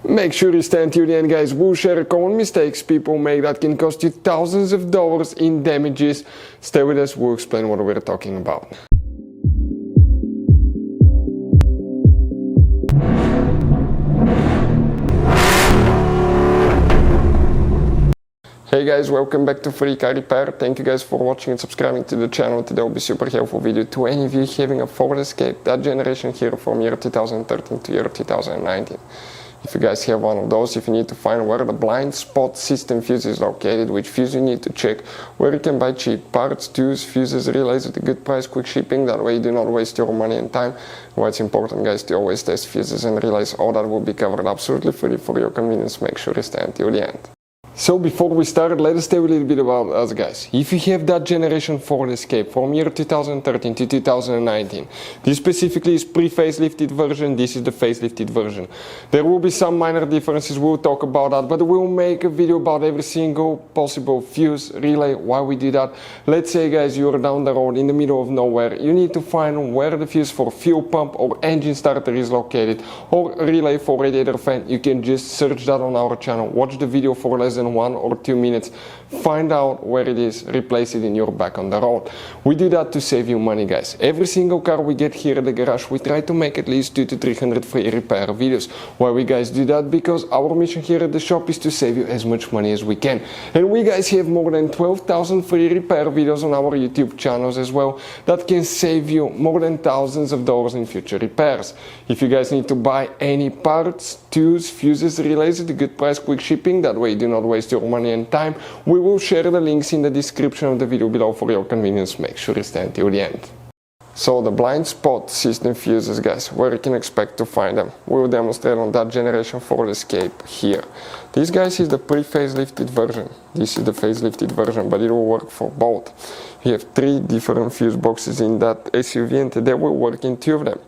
Make sure you stay until the end, guys. We'll share common mistakes people make that can cost you thousands of dollars in damages. Stay with us, we'll explain what we're talking about. Hey guys, welcome back to Free Car Repair. Thank you guys for watching and subscribing to the channel. Today will be super helpful video to any of you having a Ford Escape, that generation here from year 2013 to year 2019. If you guys have one of those, if you need to find where the blind spot system fuse is located, which fuse you need to check, where you can buy cheap parts, tools, fuses, relays at a good price, quick shipping, that way you do not waste your money and time. Why it's important, guys, to always test fuses and relays, all that will be covered absolutely free for your convenience. Make sure you stay until the end. So before we start, let us tell you a little bit about us, guys. If you have that generation Ford Escape from year 2013 to 2019, this specifically is pre-facelifted version, this is the facelifted version. There will be some minor differences, we'll talk about that, but we'll make a video about every single possible fuse, relay, why we do that. Let's say, guys, you're down the road in the middle of nowhere, you need to find where the fuse for fuel pump or engine starter is located, or relay for radiator fan. You can just search that on our channel, watch the video for less than 1 or 2 minutes, find out where it is, replace it in your back on the road. We do that to save you money, guys. Every single car we get here at the garage, we try to make at least 200 to 300 free repair videos. Why we guys do that? Because our mission here at the shop is to save you as much money as we can. And we guys have more than 12,000 free repair videos on our YouTube channels as well that can save you more than thousands of dollars in future repairs. If you guys need to buy any parts, tools, fuses, relays at a good price, quick shipping, that way you do not waste your money and time, we will share the links in the description of the video below for your convenience. Make sure you stay until the end. So the blind spot system fuses, guys, where you can expect to find them, we will demonstrate on that generation Ford Escape here. This, guys, is the pre-facelifted version. This is the facelifted version, but it will work for both. We have 3 different fuse boxes in that SUV, and today we'll work in 2 of them.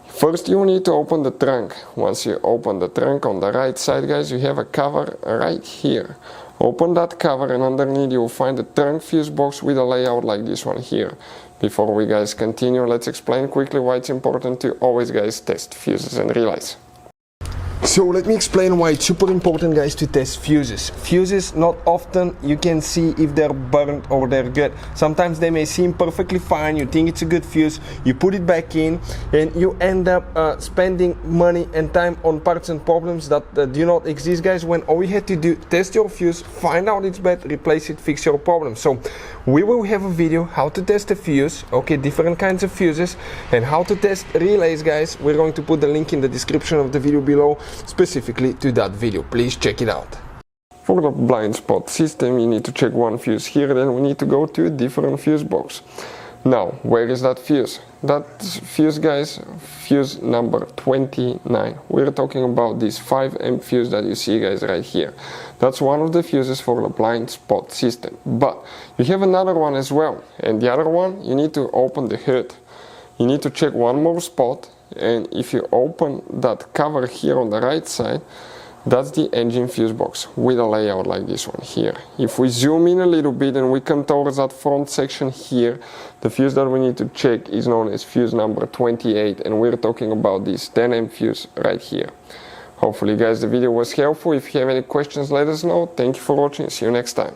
First, you need to open the trunk. Once you open the trunk on the right side, guys, you have a cover right here. Open that cover and underneath you will find the trunk fuse box with a layout like this one here. Before we guys continue, let's explain quickly why it's important to always, guys, test fuses and relays. So let me explain why it's super important, guys, to test fuses. Fuses, not often you can see if they're burnt or they're good. Sometimes they may seem perfectly fine, you think it's a good fuse, you put it back in and you end up spending money and time on parts and problems that do not exist, guys, when all you had to do, test your fuse, find out it's bad, replace it, fix your problem. So we will have a video how to test a fuse, okay, different kinds of fuses, and how to test relays, guys. We're going to put the link in the description of the video below specifically to that video. Please check it out. For the blind spot system, you need to check one fuse here, then we need to go to a different fuse box. Now, where is that fuse? That fuse, guys, fuse number 29. We're talking about this 5 amp fuse that you see, guys, right here. That's one of the fuses for the blind spot system. But you have another one as well, and the other one, you need to open the hood. You need to check one more spot, and if you open that cover here on the right side, that's the engine fuse box with a layout like this one here. If we zoom in a little bit and we come towards that front section here, the fuse that we need to check is known as fuse number 28, and we're talking about this 10 amp fuse right here. Hopefully, guys, the video was helpful. If you have any questions, let us know. Thank you for watching. See you next time.